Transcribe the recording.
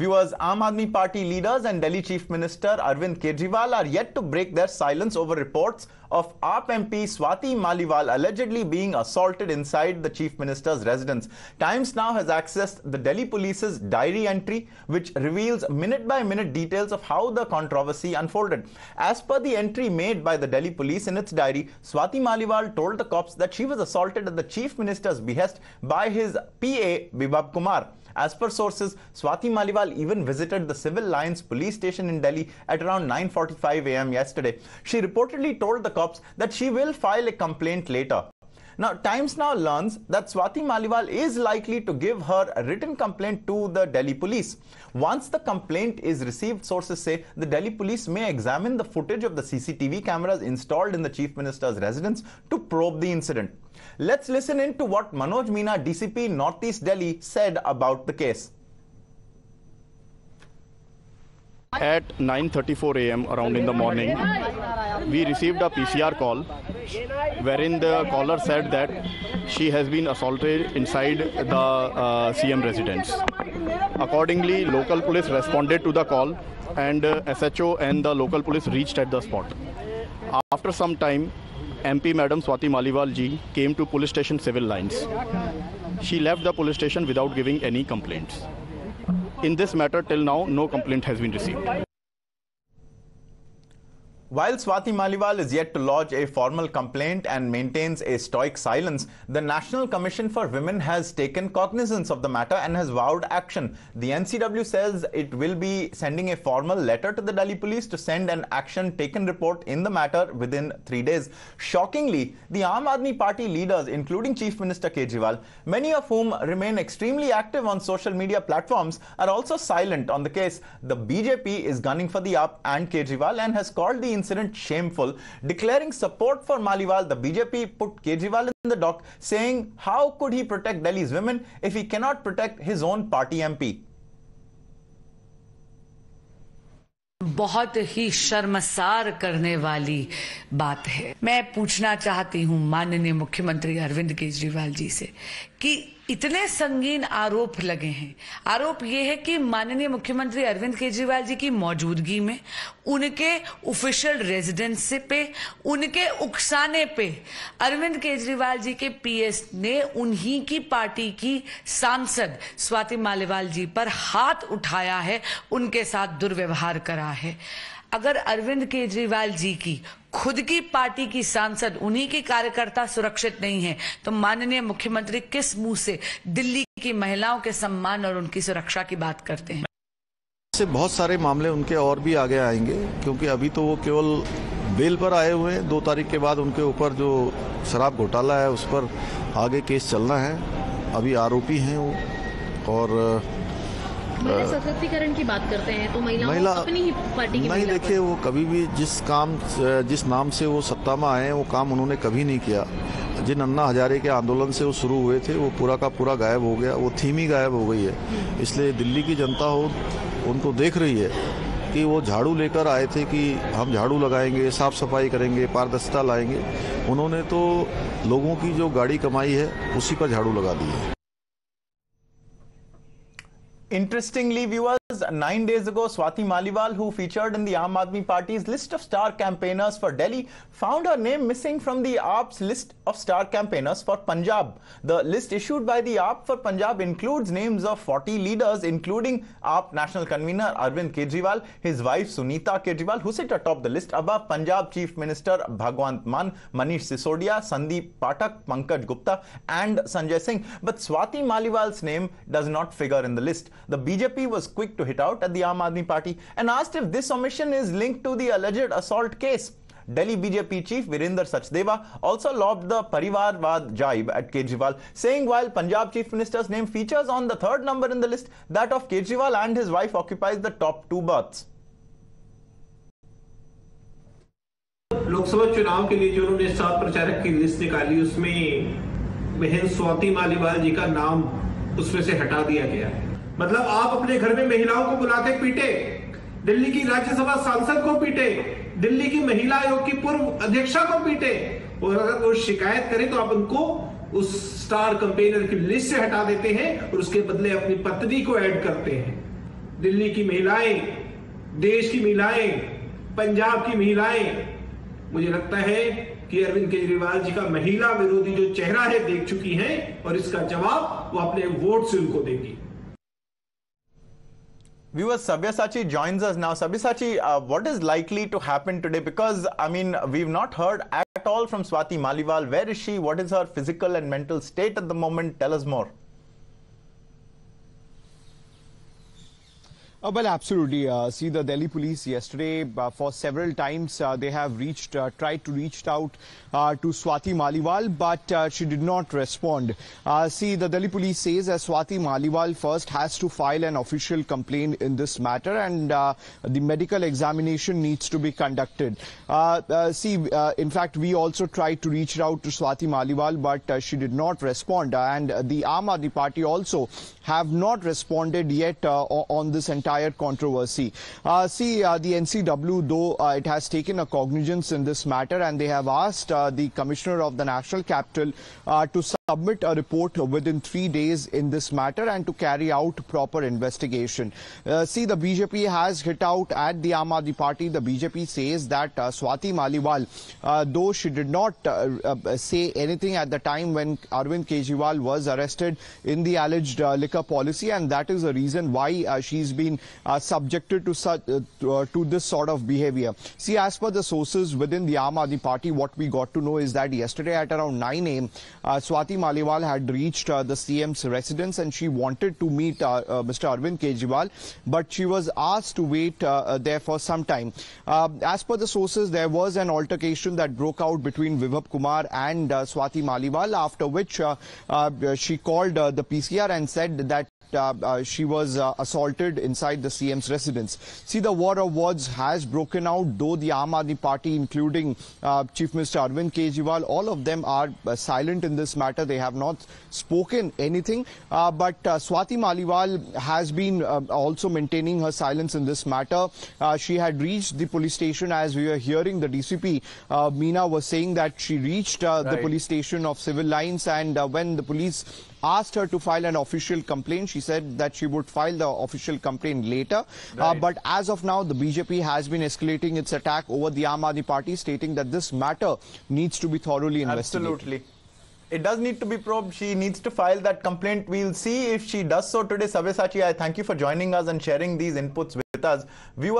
Viewers, Aam Aadmi Party leaders and Delhi Chief Minister Arvind Kejriwal are yet to break their silence over reports of AAP MP Swati Maliwal allegedly being assaulted inside the Chief Minister's residence. Times Now has accessed the Delhi Police's diary entry, which reveals minute-by-minute details of how the controversy unfolded. As per the entry made by the Delhi Police in its diary, Swati Maliwal told the cops that she was assaulted at the Chief Minister's behest by his PA Bibab Kumar. As per sources, Swati Maliwal even visited the Civil Lines police station in Delhi at around 9:45 a.m. yesterday. She reportedly told the cops that she will file a complaint later. Now, Times Now learns that Swati Maliwal is likely to give her a written complaint to the Delhi police. Once the complaint is received, sources say the Delhi police may examine the footage of the CCTV cameras installed in the Chief Minister's residence to probe the incident. Let's listen in to what Manoj Meena, DCP Northeast Delhi, said about the case. At 9:34 a.m. around in the morning, we received a PCR call wherein the caller said that she has been assaulted inside the CM residence. Accordingly, local police responded to the call and SHO and the local police reached at the spot. After some time, MP Madam Swati Maliwal ji came to police station Civil Lines. She left the police station without giving any complaints. In this matter, till now, no complaint has been received. While Swati Maliwal is yet to lodge a formal complaint and maintains a stoic silence, the National Commission for Women has taken cognizance of the matter and has vowed action. The NCW says it will be sending a formal letter to the Delhi police to send an action taken report in the matter within 3 days. Shockingly, the Aam Aadmi Party leaders, including Chief Minister Kejriwal, many of whom remain extremely active on social media platforms, are also silent on the case. The BJP is gunning for the AAP and Kejriwal and has called the incident shameful. Declaring support for Maliwal, the BJP put Kejriwal in the dock, saying how could he protect Delhi's women if he cannot protect his own party MP? बहुत ही शर्मसार करने वाली बात है। मैं पूछना चाहती हूं माननीय मुख्यमंत्री अरविंद केजरीवाल जी से कि इतने संगीन आरोप लगे हैं। आरोप ये है कि माननीय मुख्यमंत्री अरविंद केजरीवाल जी की मौजूदगी में उनके ऑफिशियल रेजिडेंस पे, उनके उकसाने पे अरविंद केजरीवाल जी के पीएस ने उन्हीं की पार्टी की सांसद स्वाति मालीवाल जी पर हाथ उठाया है, उनके साथ दुर्व्यवहार करा है। अगर अरविंद केजरीवाल जी की खुद की पार्टी की सांसद, उन्हीं की कार्यकर्ता सुरक्षित नहीं है, तो माननीय मुख्यमंत्री किस मुंह से दिल्ली की महिलाओं के सम्मान और उनकी सुरक्षा की बात करते हैं? से बहुत सारे मामले उनके और भी आगे आएंगे, क्योंकि अभी तो वो केवल बेल पर आए हुए हैं। 2 तारीख के बाद उनके ऊपर जो शराब घोटाला है उस पर आगे केस चलना है। अभी आरोपी हैं वो। और महिला सशक्तिकरण की बात करते हैं तो महिला अपनी ही पार्टी की नहीं, देखिए वो कभी भी जिस नाम से वो सत्ता में आए हैं वो काम उन्होंने कभी नहीं किया। जिन अन्ना हजारे के आंदोलन से वो शुरू हुए थे वो पूरा का पूरा गायब हो गया, वो थीम ही गायब हो गई है। इसलिए दिल्ली की जनता उनको देख रही है कि वो झाड़ू लेकर आए थे कि हम झाड़ू लगाएंगे, साफ सफाई करेंगे, पारदर्शिता लाएंगे। उन्होंने तो लोगों की जो गाड़ी कमाई है उसी पर झाड़ू लगा दी है। Interestingly, viewers, 9 days ago, Swati Maliwal, who featured in the Aam Aadmi Party's list of star campaigners for Delhi, found her name missing from the AAP's list of star campaigners for Punjab. The list issued by the AAP for Punjab includes names of 40 leaders, including AAP National Convener Arvind Kejriwal, his wife Sunita Kejriwal, who sit atop the list above Punjab Chief Minister Bhagwant Mann, Manish Sisodia, Sandeep Pathak, Pankaj Gupta and Sanjay Singh. But Swati Maliwal's name does not figure in the list. The BJP was quick to hit out at the Aam Aadmi Party and asked if this omission is linked to the alleged assault case. Delhi BJP chief Virender Sachdeva also lobbed the Parivarwad jibe at Kejriwal, saying while Punjab Chief Minister's name features on the 3rd number in the list, that of Kejriwal and his wife occupies the top 2 berths. Lok Sabha चुनाव के लिए जो उन्होंने star प्रचारक की list निकाली उसमें बहन स्वाति मालीवाल जी का नाम उसमें से हटा दिया गया है। मतलब आप अपने घर में महिलाओं को बुला के पीटे, दिल्ली की राज्यसभा सांसद को पीटे, दिल्ली की महिला आयोग की पूर्व अध्यक्षा को पीटे, और अगर वो शिकायत करें तो आप उनको उस स्टार कैंपेनर की लिस्ट से हटा देते हैं और उसके बदले अपनी पत्नी को ऐड करते हैं। दिल्ली की महिलाएं, देश की महिलाएं, पंजाब की महिलाएं, मुझे लगता है कि अरविंद केजरीवाल जी का महिला विरोधी जो चेहरा है देख चुकी हैं और इसका जवाब वो अपने वोट से उनको देगी। Viewers, Sabyasachi joins us now. Sabyasachi, what is likely to happen today? Because, I mean, we've not heard at all from Swati Maliwal. Where is she? What is her physical and mental state at the moment? Tell us more. Well, absolutely. See, the Delhi police yesterday, for several times, they have tried to reach out to Swati Maliwal, but she did not respond. See, the Delhi police says that Swati Maliwal first has to file an official complaint in this matter, and the medical examination needs to be conducted. In fact, we also tried to reach out to Swati Maliwal, but she did not respond. And the Aam Aadmi Party also have not responded yet on this entire controversy. The NCW, though it has taken a cognizance in this matter, and they have asked the Commissioner of the National Capital to submit a report within 3 days in this matter and to carry out proper investigation. The BJP has hit out at the Aam Aadmi Party. The BJP says that Swati Maliwal, though she did not say anything at the time when Arvind Kejriwal was arrested in the alleged liquor policy, and that is the reason why she's been subjected to this sort of behavior. See, as per the sources within the Aam Aadmi Party, what we got to know is that yesterday at around 9 a.m., Swati Maliwal had reached the CM's residence and she wanted to meet Mr. Arvind Kejriwal, but she was asked to wait there for some time. As per the sources, there was an altercation that broke out between Vibhav Kumar and Swati Maliwal, after which she called the PCR and said that she was assaulted inside the CM's residence. See, the war of words has broken out, though the Aam Aadmi Party, including Chief Minister Arvind Kejriwal, all of them are silent in this matter. They have not spoken anything. But Swati Maliwal has been also maintaining her silence in this matter. She had reached the police station, as we were hearing the DCP, Meena, was saying that she reached the police station of Civil Lines, and when the police asked her to file an official complaint, she said that she would file the official complaint later. But as of now, the BJP has been escalating its attack over the Aam Aadmi Party, stating that this matter needs to be thoroughly investigated. Absolutely. It does need to be probed. She needs to file that complaint. We'll see if she does so today. Sabyasachi, I thank you for joining us and sharing these inputs with us. Viewers